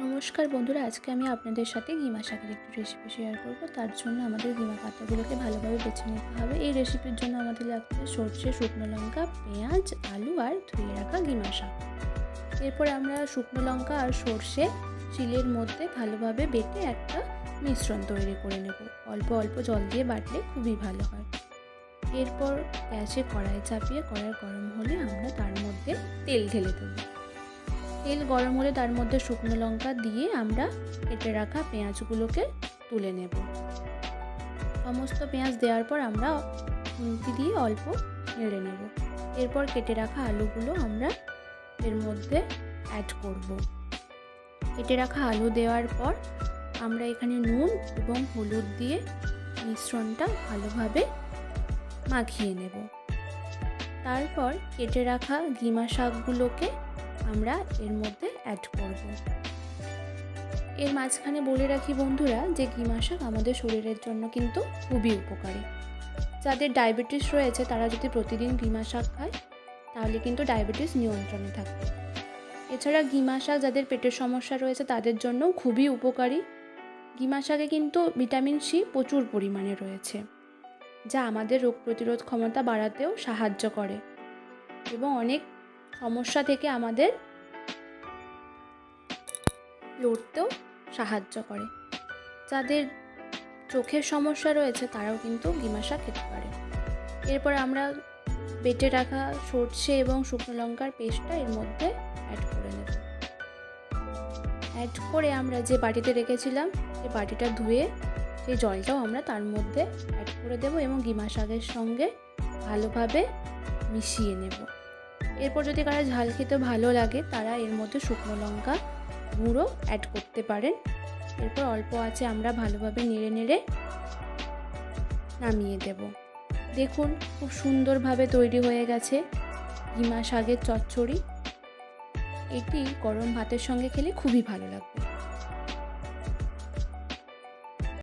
নমস্কার বন্ধুরা, আজকে আমি আপনাদের সাথে ঘিমা শাকের একটু রেসিপি শেয়ার করব। তার জন্য আমাদের ঘিমা পাতাগুলোকে ভালোভাবে বেছে নিতে হবে। এই রেসিপির জন্য আমাদের লাগছে সরষে, শুকনো লঙ্কা, পেঁয়াজ, আলু আর ধুয়ে রাখা ঘিমা শাক। এরপর আমরা শুকনো লঙ্কা আর সরষে শিলের মধ্যে ভালোভাবে বেটে একটা মিশ্রণ তৈরি করে নেব। অল্প অল্প জল দিয়ে বাটলে খুবই ভালো হয়। এরপর গ্যাসে কড়াই চাপিয়ে কড়াই গরম হলে আমরা তার মধ্যে তেল ঢেলে দেবো। তেল গরম হলে তার মধ্যে শুকনো লঙ্কা দিয়ে আমরা কেটে রাখা পেঁয়াজগুলোকে তুলে নেব। সমস্ত পেঁয়াজ দেওয়ার পর আমরা খুন্তি দিয়ে অল্প নেড়ে নেব। এরপর কেটে রাখা আলুগুলো আমরা এর মধ্যে অ্যাড করব। কেটে রাখা আলু দেওয়ার পর আমরা এখানে নুন এবং হলুদ দিয়ে মিশ্রণটা ভালোভাবে মাখিয়ে নেব। তারপর কেটে রাখা ঘিমা শাকগুলোকে আমরা এর মধ্যে অ্যাড করব। এর মাঝখানে বলে রাখি বন্ধুরা যে ঘিমা শাক আমাদের শরীরের জন্য কিন্তু খুবই উপকারী। যাদের ডায়াবেটিস রয়েছে তারা যদি প্রতিদিন ঘিমা শাক খায় তাহলে কিন্তু ডায়াবেটিস নিয়ন্ত্রণে থাকবে। এছাড়া ঘিমা শাক যাদের পেটের সমস্যা রয়েছে তাদের জন্যও খুবই উপকারী। ঘিমা শাকে কিন্তু ভিটামিন সি প্রচুর পরিমাণে রয়েছে, যা আমাদের রোগ প্রতিরোধ ক্ষমতা বাড়াতেও সাহায্য করে এবং অনেক সমস্যা থেকে আমাদের লড়তেও সাহায্য করে। যাদের চোখের সমস্যা রয়েছে তারাও কিন্তু ঘিমা শাক খেতে পারে। এরপর আমরা বেটে রাখা সরষে এবং শুকনো লঙ্কার পেস্টটা এর মধ্যে অ্যাড করে নেব। অ্যাড করে আমরা যে বাটিতে রেখেছিলাম সেই বাটিটা ধুয়ে সেই জলটাও আমরা তার মধ্যে অ্যাড করে দেব এবং ঘিমা শাকের সঙ্গে ভালোভাবে মিশিয়ে নেব। এরপর যদি কারো ঝাল খেতে ভালো লাগে তারা এর মধ্যে শুকনো লঙ্কা গুঁড়ো অ্যাড করতে পারেন। এরপর অল্প আঁচে আমরা ভালোভাবে নেড়ে নেড়ে নামিয়ে দেব। দেখুন খুব সুন্দরভাবে তৈরি হয়ে গেছে ঘিমা শাকের চচ্চড়ি। এটি গরম ভাতের সঙ্গে খেলে খুবই ভালো লাগবে।